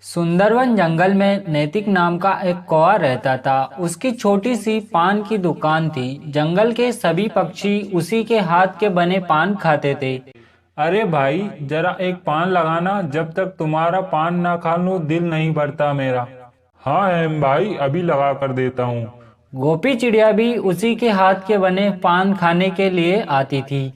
सुंदरवन जंगल में नैतिक नाम का एक कौवा रहता था। उसकी छोटी सी पान की दुकान थी। जंगल के सभी पक्षी उसी के हाथ के बने पान खाते थे। अरे भाई, जरा एक पान लगाना। जब तक तुम्हारा पान ना खा लूं दिल नहीं भरता मेरा। हाँ हेम भाई, अभी लगा कर देता हूँ। गोपी चिड़िया भी उसी के हाथ के बने पान खाने के लिए आती थी।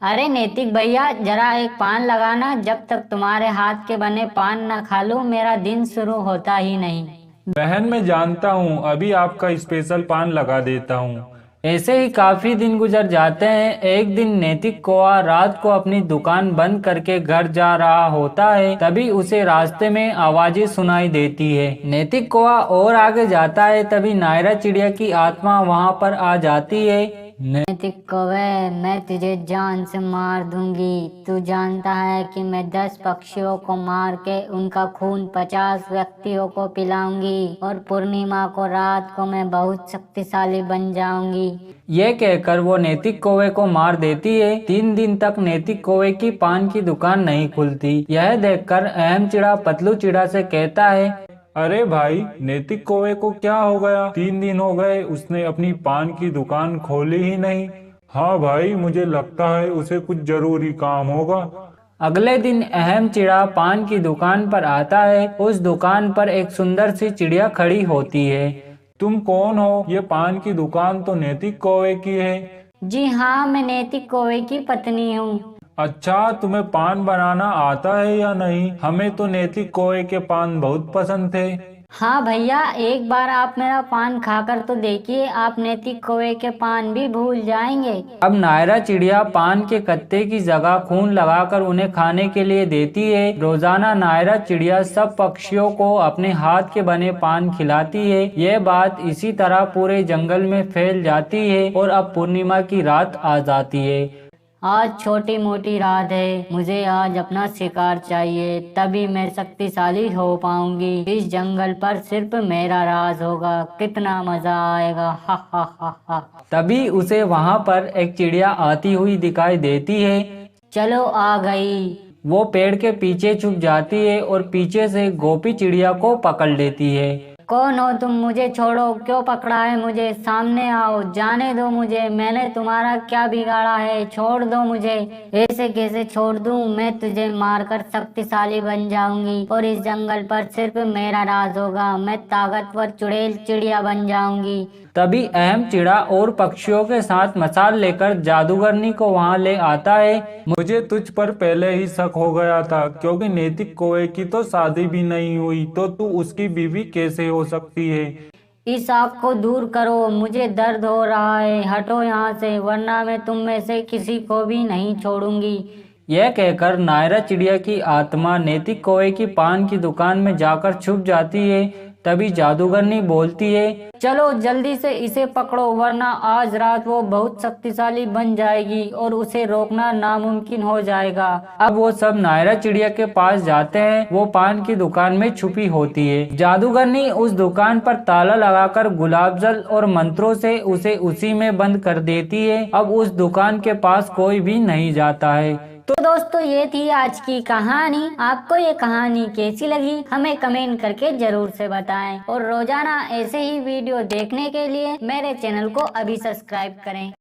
अरे नैतिक भैया, जरा एक पान लगाना। जब तक तुम्हारे हाथ के बने पान न खा लूं मेरा दिन शुरू होता ही नहीं। बहन, मैं जानता हूँ, अभी आपका स्पेशल पान लगा देता हूँ। ऐसे ही काफी दिन गुजर जाते हैं। एक दिन नैतिक कौवा रात को अपनी दुकान बंद करके घर जा रहा होता है। तभी उसे रास्ते में आवाजें सुनाई देती है। नैतिक कौवा और आगे जाता है, तभी नायरा चिड़िया की आत्मा वहां पर आ जाती है। नैतिक कौवे, मैं तुझे जान से मार दूंगी। तू जानता है कि मैं 10 पक्षियों को मार के उनका खून 50 व्यक्तियों को पिलाऊंगी और पूर्णिमा को रात को मैं बहुत शक्तिशाली बन जाऊंगी। ये कहकर वो नैतिक कौवे को मार देती है। 3 दिन तक नैतिक कौवे की पान की दुकान नहीं खुलती। यह देखकर अहम चिड़ा पतलू चिड़ा से कहता है, अरे भाई, नैतिक कौवे को क्या हो गया? 3 दिन हो गए, उसने अपनी पान की दुकान खोली ही नहीं। हाँ भाई, मुझे लगता है उसे कुछ जरूरी काम होगा। अगले दिन अहम चिड़ा पान की दुकान पर आता है। उस दुकान पर एक सुंदर सी चिड़िया खड़ी होती है। तुम कौन हो? ये पान की दुकान तो नैतिक कौवे की है। जी हाँ, मैं नैतिक कौवे की पत्नी हूँ। अच्छा, तुम्हें पान बनाना आता है या नहीं? हमें तो नैतिक कौवे के पान बहुत पसंद थे। हाँ भैया, एक बार आप मेरा पान खाकर तो देखिए, आप नैतिक कौवे के पान भी भूल जाएंगे। अब नायरा चिड़िया पान के कत्ते की जगह खून लगाकर उन्हें खाने के लिए देती है। रोजाना नायरा चिड़िया सब पक्षियों को अपने हाथ के बने पान खिलाती है। यह बात इसी तरह पूरे जंगल में फैल जाती है और अब पूर्णिमा की रात आ जाती है। आज छोटी मोटी रात है, मुझे आज अपना शिकार चाहिए, तभी मैं शक्तिशाली हो पाऊंगी। इस जंगल पर सिर्फ मेरा राज होगा, कितना मजा आएगा। हा हा हा हा। तभी उसे वहां पर एक चिड़िया आती हुई दिखाई देती है। चलो, आ गई। वो पेड़ के पीछे छुप जाती है और पीछे से गोपी चिड़िया को पकड़ लेती है। कौन हो तुम? मुझे छोड़ो। क्यों पकड़ा है मुझे? सामने आओ, जाने दो मुझे। मैंने तुम्हारा क्या बिगाड़ा है? छोड़ दो मुझे। ऐसे कैसे छोड़ दूं? मैं तुझे मारकर शक्तिशाली बन जाऊंगी और इस जंगल पर सिर्फ मेरा राज होगा। मैं ताकतवर चुड़ैल चिड़िया बन जाऊंगी। तभी अहम चिड़ा और पक्षियों के साथ मसाल लेकर जादूगरनी को वहां ले आता है। मुझे तुझ पर पहले ही शक हो गया था, क्योंकि नैतिक कौवे की तो शादी भी नहीं हुई, तो तू उसकी बीवी कैसे हो सकती है? इस आग को दूर करो, मुझे दर्द हो रहा है। हटो यहाँ से, वरना मैं तुम में से किसी को भी नहीं छोड़ूंगी। यह कहकर नायरा चिड़िया की आत्मा नैतिक कौवे की पान की दुकान में जाकर छुप जाती है। तभी जादूगरनी बोलती है, चलो जल्दी से इसे पकड़ो, वरना आज रात वो बहुत शक्तिशाली बन जाएगी और उसे रोकना नामुमकिन हो जाएगा। अब वो सब नायरा चिड़िया के पास जाते हैं। वो पान की दुकान में छुपी होती है। जादूगरनी उस दुकान पर ताला लगाकर गुलाब जल और मंत्रों से उसे उसी में बंद कर देती है। अब उस दुकान के पास कोई भी नहीं जाता है। तो दोस्तों, ये थी आज की कहानी। आपको ये कहानी कैसी लगी हमें कमेंट करके जरूर से बताएं और रोजाना ऐसे ही वीडियो देखने के लिए मेरे चैनल को अभी सब्सक्राइब करें।